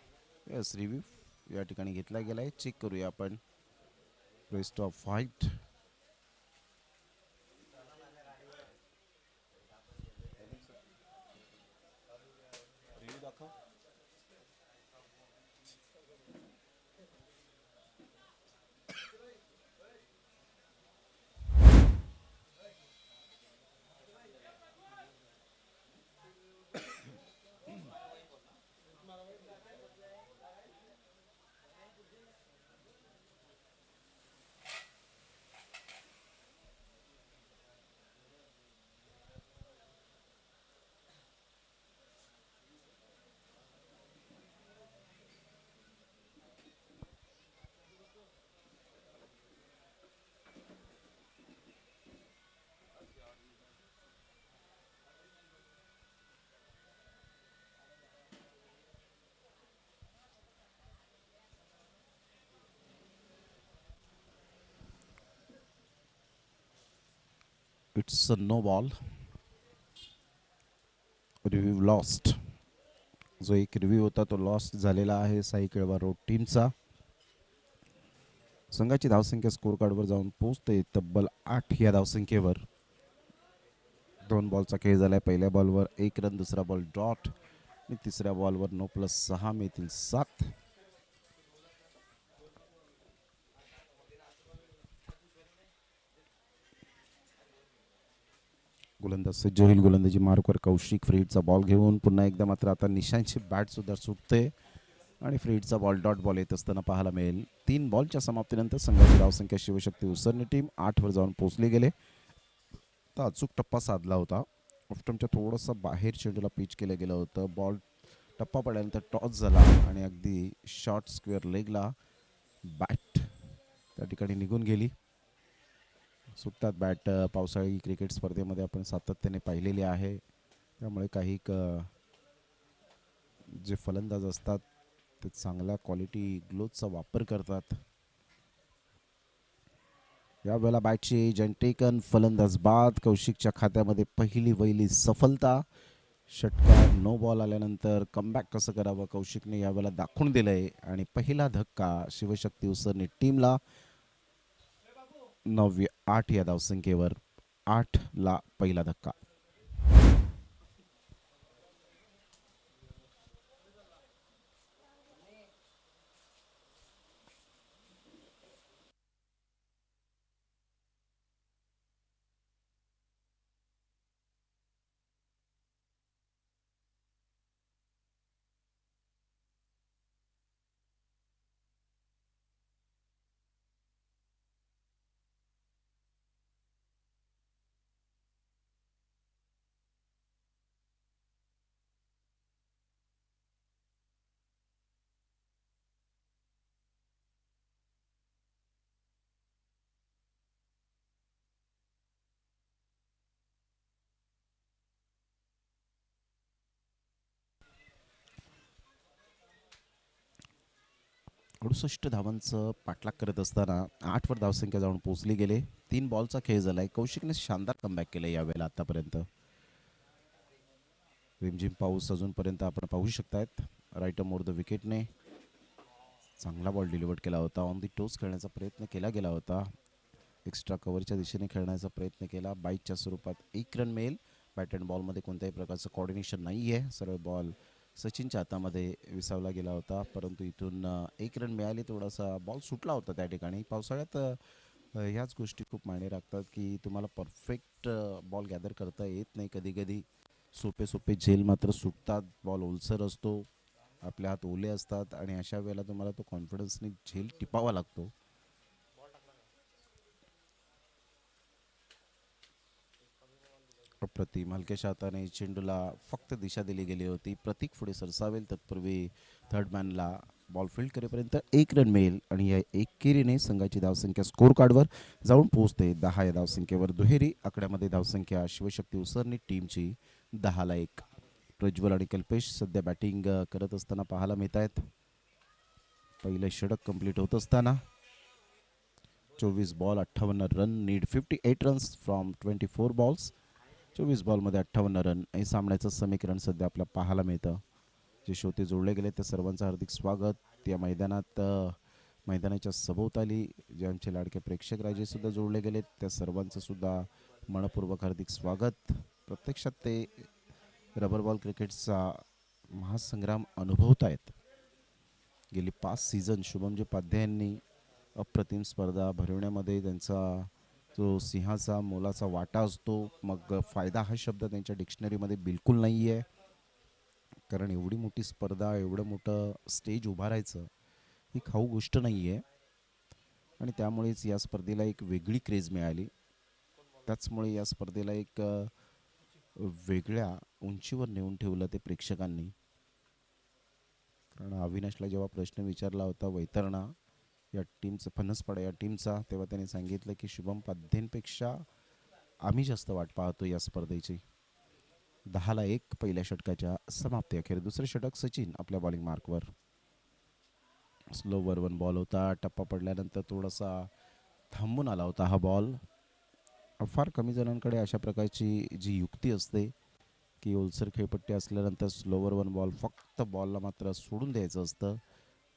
यस, रिव्ह्यू या ठिकाणी घेतला गेला आहे. चेक करूया आपण. Rest of fight. It's a no ball. Review lost. जो एक रिव्ह्यू होता तो लॉस्ट झालेला आहे साई केळवा रोड टीमचा. संघाची धावसंख्या स्कोर कार्डवर जाऊन पोहोचते तब्बल 8 या धावसंख्येवर. 2 बॉलचा खेळ झालाय. पहिल्या बॉलवर 1 रन, दुसरा बॉल डॉट आणि तिसऱ्या बॉलवर नो प्लस 6 मिळतील 7. गोलंदाज सज्ज होईल. गोलंदाजी मार्कवर कौशिक फ्रीडचा बॉल घेऊन पुन्हा एकदा मात्र आता निशांची बॅट सुद्धा सुटते आणि फ्रीडचा बॉल डॉट बॉल येत असताना पाहायला मिळेल. 3 बॉलच्या समाप्तीनंतर संघाची धावसंख्या शिवशक्ती उसरणी टीम 8 वर जाऊन पोहोचले गेले. तर अचूक टप्पा साधला होता. ऑफ्टमच्या थोडंसं बाहेर चेंडूला पिच केलं गेलं होतं. बॉल टप्पा पडल्यानंतर टॉस झाला आणि अगदी शॉर्ट स्क्वेअर लेगला बॅट त्या ठिकाणी निघून गेली. सुटतात बॅट पावसाळी क्रिकेट स्पर्धेमध्ये आपण सातत्याने पाहिलेले आहे. त्यामुळे काही जे फलंदाज असतात ते चांगल्या क्वालिटी ग्लोव्हचा वापर करतात. यावेळेला बॅटची जंटेकन फलंदाज बाद. कौशिकच्या खात्यामध्ये पहिली वहिली सफलता. षटकार नो बॉल आल्यानंतर कमबॅक कसं करावं कौशिकने यावेळेला दाखवून दिलंय आणि पहिला धक्का शिवशक्ती उसरणी टीमला. 8 या धावसंख्येवर 8ला पहिला धक्का. अडुसष्ट धावांचं पाठलाग करत असताना 8 वर धावसंख्या जाऊन पोहोचली गेले. 3 बॉलचा खेळ झालाय. कौशिकने शानदार कमबॅक केलं यावेळेला आतापर्यंत. रिमझिम पाऊस अजूनपर्यंत आपण पाहू शकतायत. राईट मोर द विकेटने चांगला बॉल डिलिव्हर केला होता. ऑन दी टोस खेळण्याचा प्रयत्न केला गेला होता. एक्स्ट्रा कव्हरच्या दिशेने खेळण्याचा प्रयत्न केला. बाईटच्या स्वरूपात 1 रन मिळेल. बॅट अँड बॉलमध्ये कोणत्याही प्रकारचं कॉर्डिनेशन नाही आहे. सरळ बॉल सचिनच्या हातामध्ये विसावला गेला होता, परंतु इथून एक रन मिळाली. थोडासा बॉल सुटला होता त्या ठिकाणी. पावसाळ्यात ह्याच गोष्टी खूप मायने राखतात की तुम्हाला परफेक्ट बॉल गॅदर करता येत नाही. कधी कधी सोपे सोपे झेल मात्र सुटतात. बॉल ओलसर असतो, आपल्या हात ओले असतात आणि अशा वेळेला तुम्हाला तो कॉन्फिडन्सने झेल टिपावा लागतो. अप्रतिम हलक्याशा हाताने चेंडूला फक्त दिशा दिली गेली होती. प्रतीक पुढे सरसावेल तत्पूर्वी थर्ड मॅनला बॉल फील्ड करेपर्यंत एक रन मिळेल आणि या एकेरीने संघाची धावसंख्या स्कोर कार्डवर जाऊन पोहोचते 10 या धावसंख्येवर. दुहेरी आकड्यामध्ये धावसंख्या शिवशक्ती उसरणी टीमची 10-1. प्रज्वल आणि कल्पेश सध्या बॅटिंग करत असताना पाहायला मिळत आहेत. पहिले षटक कंप्लीट होत असताना 24 ball 58 run, need 58 runs from 24 balls. 24 बॉलमध्ये 58 run हे सामन्याचं समीकरण सध्या आपल्याला पाहायला मिळतं. जे श्रोते जोडले गेले त्या सर्वांचं हार्दिक स्वागत. या मैदानात मैदानाच्या सभोवताली जे आमचे लाडके प्रेक्षक राजे सुद्धा जोडले गेलेत त्या सर्वांचं सुद्धा मनपूर्वक हार्दिक स्वागत. प्रत्यक्षात ते रबर बॉल क्रिकेटचा महासंग्राम अनुभवत आहेत. गेली 5 सीझन शुभमजी पाध्ये यांनी अप्रतिम स्पर्धा भरवण्यामध्ये त्यांचा जो सिंहाचा मोलाचा वाटा असतो. मग फायदा हा शब्द त्यांच्या डिक्शनरीमध्ये बिलकुल नाही आहे, कारण एवढी मोठी स्पर्धा, एवढं मोठं स्टेज उभारायचं ही खाऊ गोष्ट नाही आहे आणि त्यामुळेच या स्पर्धेला एक वेगळी क्रेज मिळाली. त्याचमुळे या स्पर्धेला एक वेगळ्या उंचीवर नेऊन ठेवलं ते प्रेक्षकांनी. कारण अविनाशला जेव्हा प्रश्न विचारला होता वैतरणा या टीमचा, फणसपाडा या टीमचा, तेव्हा त्यांनी सांगितलं की शुभम पाध्येंपेक्षा आम्ही जास्त वाट पाहतो या स्पर्धेची. 10-1 पहिल्या षटकाच्या समाप्ती अखेर. दुसरे षटक सचिन आपल्या बॉलिंग मार्कवर. स्लोवर वन बॉल होता. टप्पा पडल्यानंतर थोडासा थांबून आला होता हा बॉल. फार कमी जणांकडे अशा प्रकारची जी युक्ती असते की ओलसर खेळपट्टी असल्यानंतर स्लोवर वन बॉल फक्त बॉलला मात्र सोडून द्यायचं असतं.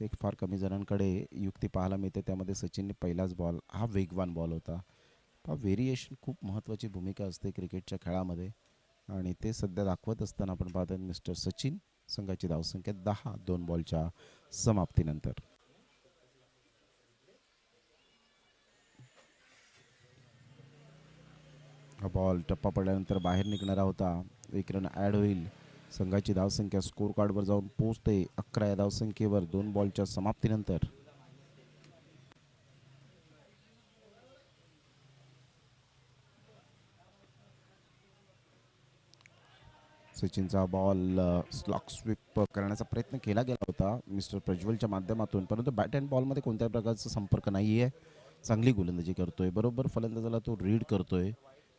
एक फार कमी जणांकडे युक्ती पाहायला मिळते. त्यामध्ये सचिनने पहिलाच बॉल हा वेगवान बॉल होता. व्हेरिएशन खूप महत्त्वाची भूमिका असते क्रिकेटच्या खेळामध्ये आणि ते सध्या दाखवत असताना आपण पाहतो मिस्टर सचिन. संघाची धावसंख्या 10 2 बॉलच्या समाप्तीनंतर. हा बॉल टप्पा पडल्यानंतर बाहेर निघणारा होता. एक रन ॲड होईल. संघाची धावसंख्या स्कोर कार्डवर जाऊन पोहोचते 11 या धावसंख्येवर 2 बॉलच्या समाप्तीनंतर. सचिनचा बॉल स्लॉक स्वीप करण्याचा प्रयत्न केला गेला होता मिस्टर प्रज्वलच्या माध्यमातून, परंतु बॅट अँड बॉलमध्ये कोणत्याही प्रकारचा संपर्क नाही आहे. चांगली गोलंदाजी करतोय, बरोबर फलंदाजाला तो रीड करतोय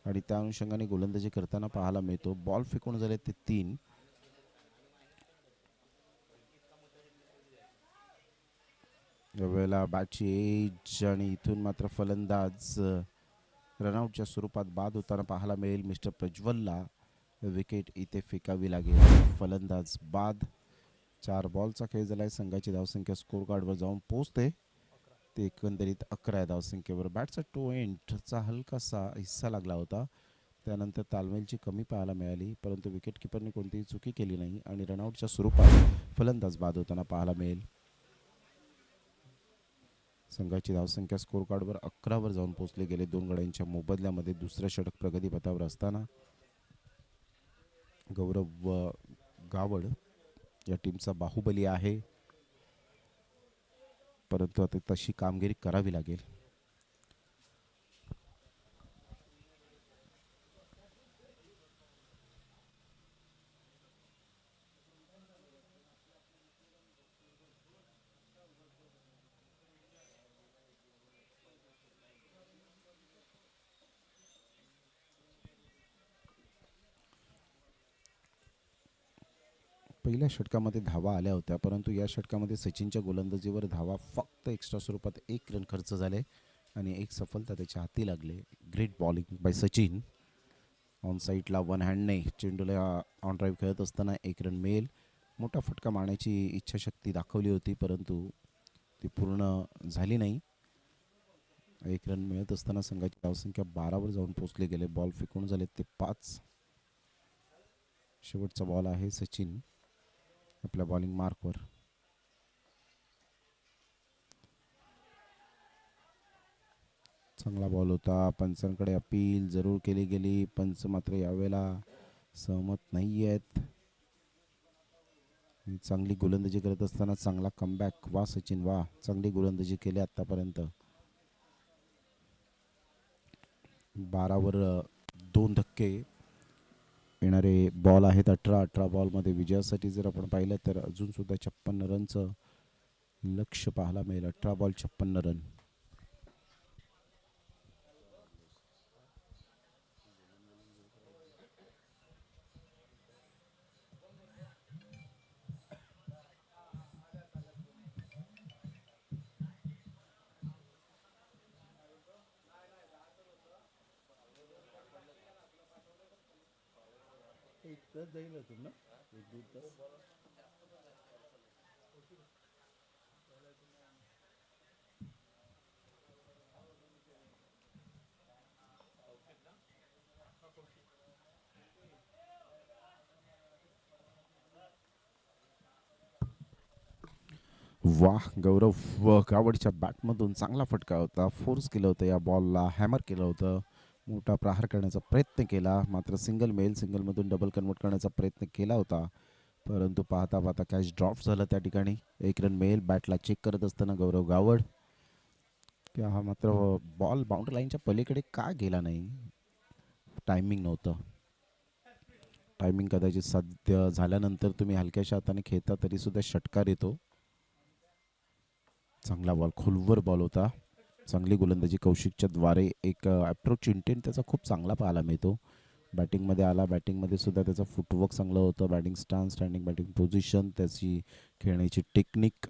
आणि त्या अनुषंगाने गोलंदाजी करताना पाहायला मिळतो. बॉल फेकून झाले ते 3. यावेळेला बॅटची एज आणि इथून मात्र फलंदाज रनआउटच्या स्वरूपात बाद होताना पाहायला मिळेल. मिस्टर प्रज्वलला विकेट इथे फेकावी लागेल. फलंदाज बाद. 4 बॉलचा खेळ झाला आहे. संघाची धावसंख्या स्कोर कार्डवर जाऊन पोहोचते ते एकंदरीत 11 धावसंख्येवर. बॅटचा टो एंडचा हलकासा हिस्सा लागला होता, त्यानंतर तालमेलची कमी पाहायला मिळाली, परंतु विकेट किपरने कोणतीही चुकी केली नाही आणि रनआउटच्या स्वरूपात फलंदाज बाद होताना पाहायला मिळेल. संघाची धावसंख्या स्कोर कार्डवर 11 वर जाऊन पोहोचले गेले. 2 गड्यांच्या मोबदल्यामध्ये दुसरं षटक प्रगतीपथावर असताना गौरव गावड या टीमचा बाहुबली आहे, परंतु आता तशी कामगिरी करावी लागेल. पहिल्या षटकामध्ये धावा आल्या होत्या, परंतु या षटकामध्ये सचिनच्या गोलंदाजीवर धावा फक्त एक्स्ट्रा स्वरूपात 1 रन खर्च झाले आणि एक सफलता त्याच्या हाती लागले. Great bowling bye Sachin. On साईडला वन हँडने चेंडूला ऑन ड्राईव्ह खेळत असताना 1 रन मिळेल. मोठा फटका मारण्याची इच्छाशक्ती दाखवली होती, परंतु ती पूर्ण झाली नाही. 1 रन मिळत असताना संघाची धावसंख्या 12 वर जाऊन पोहोचले गेले. बॉल फेकून झाले ते 5. शेवटचा बॉल आहे सचिन. आपल्या बॉलिंग मार्कवर. चांगला बॉल होता. पंचांकडे अपील जरूर केली गेली. पंच मात्र यावेळेला सहमत नाही आहेत. चांगली गोलंदाजी करत असताना चांगला कमबॅक. वा सचिन वा, चांगली गोलंदाजी केली आतापर्यंत. 12वर 2 धक्के येणारे बॉल आहेत. 18 बॉलमध्ये विजयासाठी जर आपण पाहिलं तर अजून सुद्धा 56 रनचं लक्ष पाहायला मिळेल. 18 बॉल 56 रन. वाह गौरव, गावडच्या बॅटमधून चांगला फटका होता. फोर्स केलं होतं या बॉलला, हॅमर केलं होतं. मोठा प्रहार करण्याचा प्रयत्न केला. मात्र सिंगल मेल सिंगलमधून डबल कन्वर्ट करण्याचा प्रयत्न केला होता. परंतु पाहता पाहता कॅच ड्रॉप झालं त्या ठिकाणी. 1 रन मिळेल. बॅटला चेक करत असताना गौरव गावड की हा मात्र बॉल बाउंड्री लाईनच्या पलीकडे का गेला नाही. टायमिंग नव्हतं. टायमिंग कदाचित साध्य झाल्यानंतर तुम्ही हलक्याशा हाताने खेळता तरी सुद्धा षटकार येतो. चांगला बॉल, खोलवर बॉल होता. चांगली गोलंदाजी कौशिकच्या द्वारे. एक अप्रोच इंटेंट त्याचा खूप चांगला पाहायला मिळतो. बॅटिंगमध्ये आला. बॅटिंगमध्ये सुद्धा त्याचा फुटवर्क चांगलं होतं. Batting stance, standing batting position, त्याची खेळण्याची टेक्निक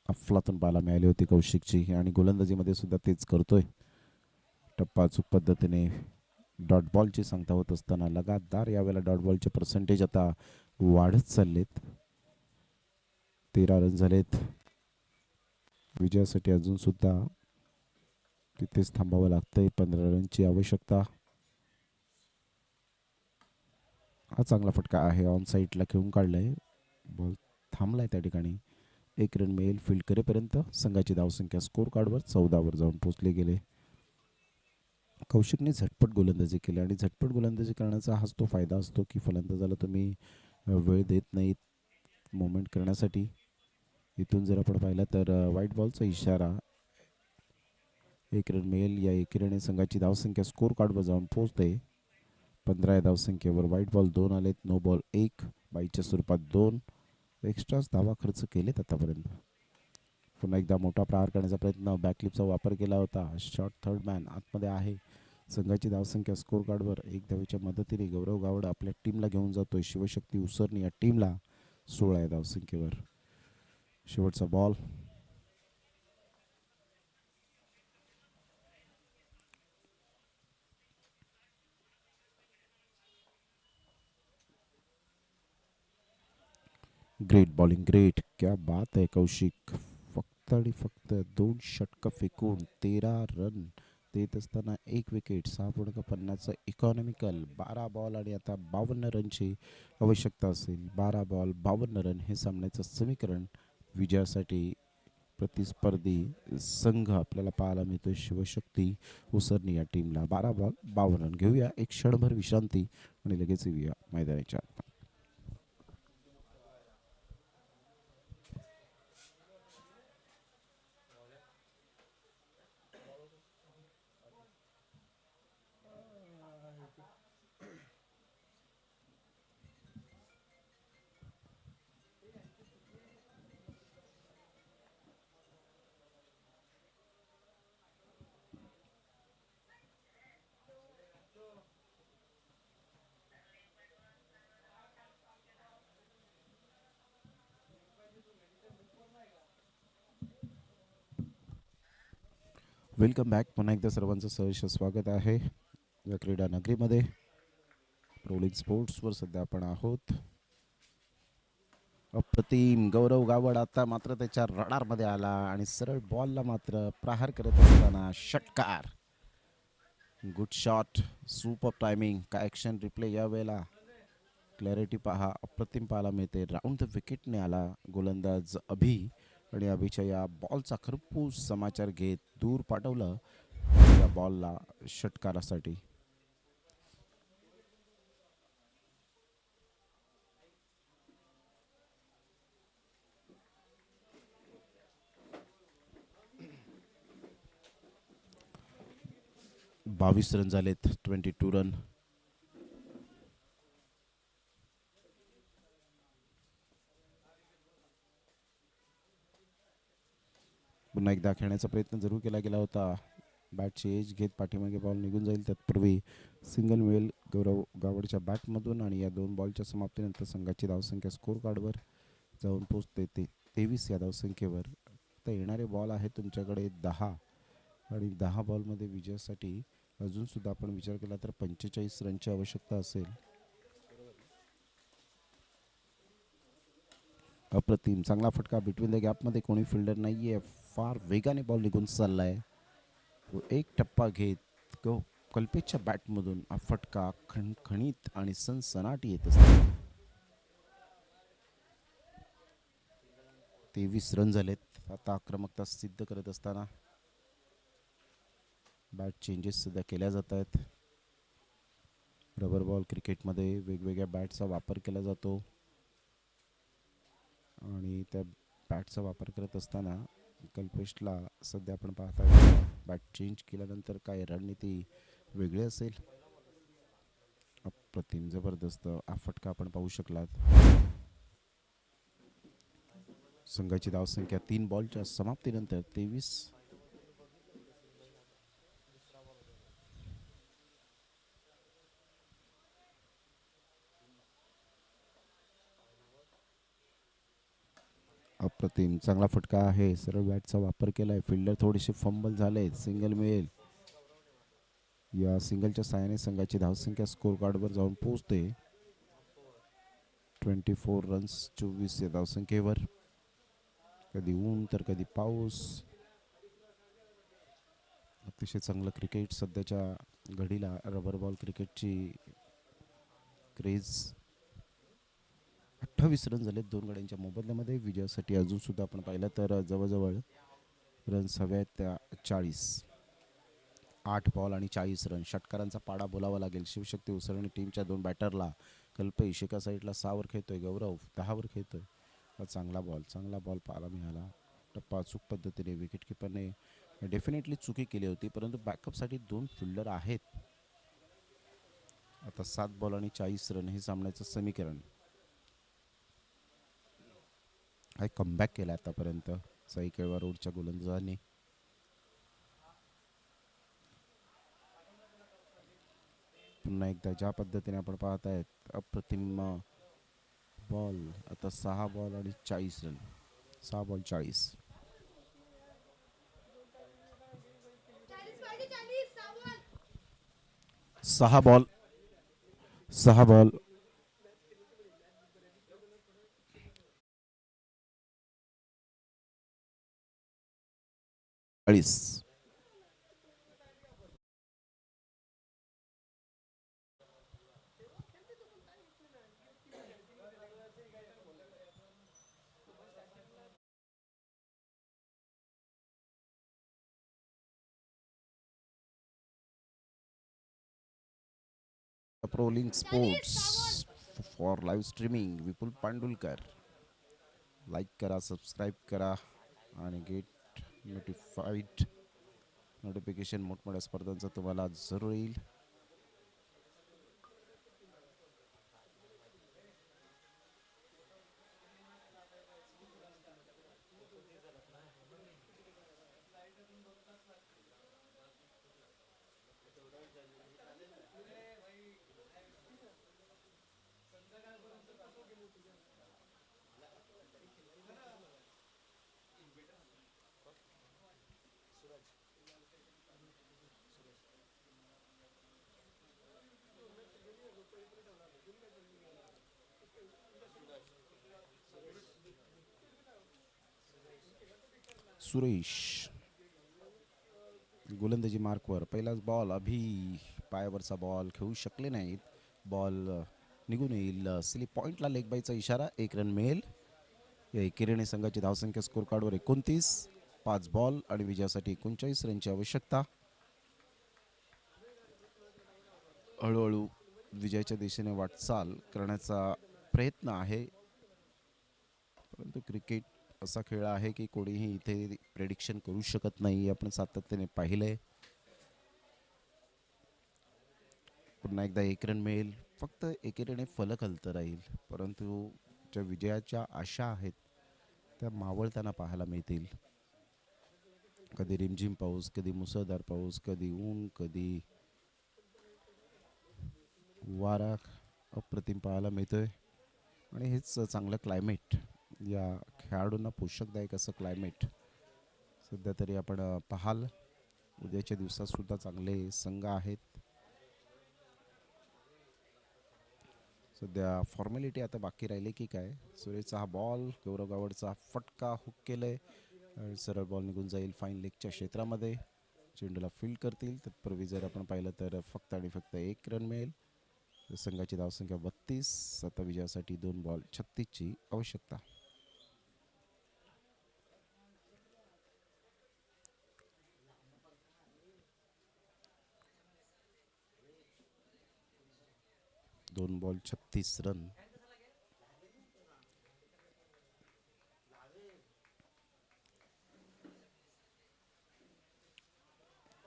अफलातून पाहायला मिळाली होती कौशिकची. आणि गोलंदाजीमध्ये सुद्धा तेच करतोय. टप्पाचूक पद्धतीने डॉट बॉलची सांगता होत असताना लगातार यावेळेला डॉट बॉलचे पर्सेंटेज आता वाढत चाललेत. 13 रन झालेत. विजयासाठी अजून सुद्धा तिथेच थांबावं लागतंय. 15 रनची आवश्यकता. हा चांगला फटका आहे. ऑन साईडला खेळून काढलाय. बॉल थांबलाय त्या ठिकाणी. 1 रन मिळेल. फील्ड करेपर्यंत संघाची धावसंख्या स्कोर कार्डवर 14वर जाऊन पोहोचले गेले. कौशिकने झटपट गोलंदाजी केली आणि झटपट गोलंदाजी करण्याचा हाच तो फायदा असतो की फलंदाजाला तुम्ही वेळ देत नाहीत मोमेंट करण्यासाठी. इथून जर आपण पाहिलं तर व्हाईट बॉलचा इशारा. 1 रन मिळेल. या एकेरीने संघाची धावसंख्या स्कोर कार्डवर जाऊन पोहोचते. 15 या धावसंख्येवर व्हाईट बॉल 2 आलेत. No ball 1. बाईच्या स्वरूपात 2 एक्स्ट्राच धावा खर्च केलेत आतापर्यंत. पुन्हा एकदा मोठा प्रहार करण्याचा प्रयत्न. बॅकलिपचा वापर केला होता. शॉर्ट थर्ड मॅन आतमध्ये आहे. संघाची धावसंख्या स्कोर कार्डवर 1 धावेच्या मदतीने गौरव गावड आपल्या टीमला घेऊन जातोय. शिवशक्ती उसरणी या टीमला 16 या धावसंख्येवर. शेवटचा बॉल. Great bowling, great. क्या बात आहे कौशिक. फक्त आणि फक्त 2 षटकं फेकून 13 रन देत असताना 1 विकेट. 6.50चं इकॉनॉमिकल. 12 बॉल आणि आता 52 रनची आवश्यकता असेल. 12 बॉल 52 रन हे सामन्याचं समीकरण विजयासाठी प्रतिस्पर्धी संघ आपल्याला पाहायला मिळतोय. शिवशक्ती उसरणी या टीमला 12 बॉल 52 रन. घेऊया एक क्षणभर विश्रांती आणि लगेच येऊया मैदानाच्या आत. Welcome back. पुन्हा एकदा सर्वांचं सहर्ष स्वागत आहे या क्रीडा नगरीमध्ये. रोलिंग स्पोर्ट्सवर सध्या आपण आहोत. अप्रतिम गौरव गावड आता मात्र त्याच्या रडारमध्ये आला आणि सरळ बॉलला मात्र प्रहार करत असताना षटकार. Good shot. Super timing. काय ॲक्शन रिप्ले यावेळेला. क्लॅरिटी पहा, अप्रतिम पाहायला मिळते. राऊंड द विकेटने आला गोलंदाज अभि, आणि अभिच्या या बॉलचा खरपूस समाचार घेत दूर पाठवलं या बॉलला षटकारासाठी. बावीस रन झालेत, 22 रन. पुन्हा एकदा खेळण्याचा प्रयत्न जरूर केला गेला होता. बॅटची एज घेत पाठीमागे बॉल निघून जाईल तत्पूर्वी सिंगल मिळेल गौरव गावडच्या बॅटमधून, आणि या 2 बॉलच्या समाप्तीनंतर संघाची धावसंख्या स्कोर कार्डवर जाऊन पोहोचते 23 या धावसंख्येवर. तर येणारे बॉल आहे तुमच्याकडे 10, आणि 10 बॉलमध्ये विजयासाठी अजूनसुद्धा आपण विचार केला तर 45 रनची आवश्यकता असेल. अप्रतिम चांगला फटका बिटवीन द गॅपमध्ये, कोणी फिल्डर नाहीये, फार वेगाने बॉल निघून चाललाय. एक टप्पा घेत कल्पेशच्या बॅटमधून हा फटका खणखणीत आणि सनसनाटी येत असतो. 23 रन झालेत. आता आक्रमकता सिद्ध करत असताना बॅट चेंजेस सुद्धा केल्या जात आहेत. रबर बॉल क्रिकेटमध्ये वेगवेगळ्या बॅटचा वापर केला जातो, आणि त्या बॅटचा वापर करत असताना कल्पेशला सध्या आपण पाहता बॅट चेंज केल्यानंतर काय रणनीती वेगळी असेल. अप्रतिम जबरदस्त हा फटका आपण पाहू शकलात. संघाची धावसंख्या 3 बॉलच्या समाप्तीनंतर 23. अप्रतिम चांगला फटका आहे. सरळ बॅटचा वापर केलाय. फिल्डर थोडेसे फंबल झाले. सिंगल मिळेल. या सिंगलच्या साहाय्याने संघाची धावसंख्या स्कोर कार्डवर जाऊन पोहोचते 24 रन्स 24 या धावसंख्येवर. कधी ऊन तर कधी पाऊस. अतिशय चांगलं क्रिकेट सध्याच्या घडीला. रबर बॉल क्रिकेटची क्रेज. 28 रन झालेत 2 गड्यांच्या मोबदल्यामध्ये. विजयासाठी अजून सुद्धा आपण पाहिलं तर जवळजवळ रन्स हवे आहेत त्या 40. 8 बॉल आणि 40 रन. षटकारांचा पाडा बोलावा लागेल. शिवशक्ती उसरणी टीमच्या 2 बॅटरला. कल्पेश एका साईडला 6 वर खेळतोय, गौरव 10 वर खेळतोय. चांगला बॉल पाहायला मिळाला. टप्पा अचूक पद्धतीने विकेट किपरने डेफिनेटली चुकी केली होती, परंतु बॅकअपसाठी 2 फिल्डर आहेत. आता 7 बॉल आणि 40 रन हे सामन्याचं समीकरण. हा कमबॅक केला आतापर्यंत साई केळवा रोडच्या गोलंदाजांनी. पुन्हा एकदा ज्या पद्धतीने आपण पाहत आहेत अप्रतिम बॉल. आता 6 बॉल आणि 40 run. 6 ball 40. 6 ball 6 ball. Proling sports for live streaming Vipul Pandulkar. Like करा, सबस्क्राईब करा आणि गेट नोटिफाईड. नोटिफिकेशन मोठमोठ्या स्पर्धांचं तुम्हाला जरूर येईल. सुरेश गोलंदाजी मार्कवर. पहिलाच बॉल. अभि पायावरचा बॉल खेळू शकले नाहीत. बॉल निघून येईल. स्लिप पॉईंटला लेग बायचा इशारा, 1 रन मिळेल. या एकेरीने संघाची धावसंख्या स्कोर कार्डवर 29, 5 बॉल आणि विजयासाठी 39 रनची आवश्यकता. हळूहळू विजयाच्या दिशेने वाटचाल करण्याचा प्रयत्न आहे, परंतु क्रिकेट असा खेळ आहे की कोणीही इथे प्रेडिक्शन करू शकत नाही. आपण सातत्याने पाहिलंय. पुन्हा एकदा 1 रन मिळेल. फक्त एकेरीने फलक हलतं राहील, परंतु ज्या विजयाच्या आशा आहेत त्या मावळताना पाहायला मिळतील. कधी रिमझिम पाऊस, कधी मुसळधार पाऊस, कधी ऊन, कधी वारा अप्रतिम पाहायला मिळतोय. आणि हेच चांगलं क्लायमेट, या खेळाडूंना पोषकदायक असं क्लायमेट सध्या तरी आपण पाहाल. उद्याच्या दिवसात सुद्धा चांगले संघ आहेत. सध्या फॉर्मॅलिटी आता बाकी राहिली की काय. सुरेशचा हा बॉल, गौरव गावडचा फटका हुक केलंय आणि सरळ बॉल निघून जाईल फाईन लेगच्या क्षेत्रामध्ये. चेंडूला फील्ड करतील. तत्पूर्वी जर आपण पाहिलं तर फक्त आणि फक्त 1 रन मिळेल. संघाची धावसंख्या 32. आता विजयासाठी 2 बॉल 36ची आवश्यकता. दोन बॉल 36 रन.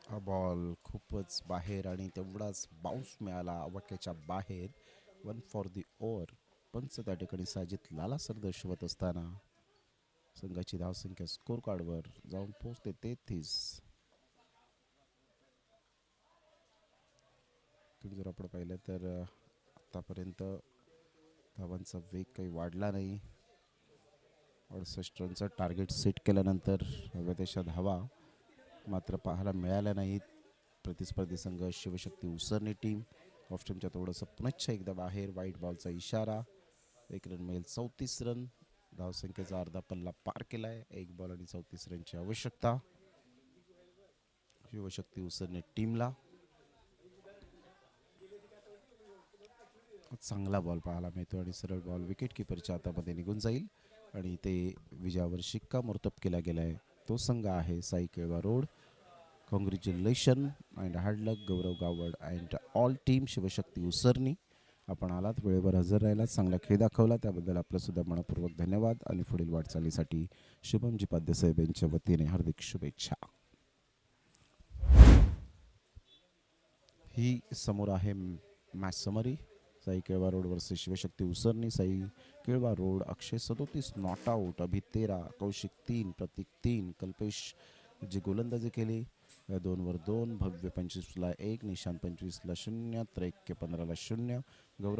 हा बॉल खूपच बाहेर आणि तेवढाच बाउन्स मिळाला आवाक्याच्या बाहेर. 1 फॉर दी ओव्हर. पंच त्या ठिकाणी साजिद लालासर दर्शवत असताना संघाची धावसंख्या स्कोर कार्डवर जाऊन पोहोचते 33. तुम्ही जर आपण पाहिलं तर आतापर्यंत धावांचा वेग काही वाढला नाही. 68 रनचं टार्गेट सेट केल्यानंतर हव्या तशा धावा मात्र पाहायला मिळाल्या नाहीत. प्रतिस्पर्धी संघ शिवशक्ती उसरणे टीम ऑफस्टमच्या थोडंसं पुनश्च एकदा बाहेर. वाईट बॉलचा इशारा. 1 रन मिळेल. 34 रन. धावसंख्येचा अर्धा पल्ला पार केलाय. 1 बॉल आणि 34 रनची आवश्यकता शिवशक्ती उसरणे टीमला. चांगला बॉल पाहायला मिळतो आणि सरळ बॉल विकेट किपरच्या हातामध्ये निघून जाईल आणि ते विजयावर शिक्कामोर्तब केला गेलाय. तो संघ आहे Sai Kelva Road. Congratulation and hard luck Gaurav Gawad and all team Shivshakti Usarni. आपण आलात, वेळेवर हजर राहिलात, चांगला खेळ दाखवला, त्याबद्दल आपलं सुद्धा मनपूर्वक धन्यवाद आणि पुढील वाटचालीसाठी शुभमजी पाद्यसाहेब यांच्या वतीने हार्दिक शुभेच्छा. ही समोर आहे match summary. Sai Kelva Road versus Shivshakti Usarni. Sai Kelva Road Akshay 37 not out, Abhi 13, Kaushik 3, Pratik 3, Kalpesh ji गोलंदाजी केली 2 वर 2, भव्य 25ला 1, निशान 25ला 0, त्रैक्य 15ला 0. गौरव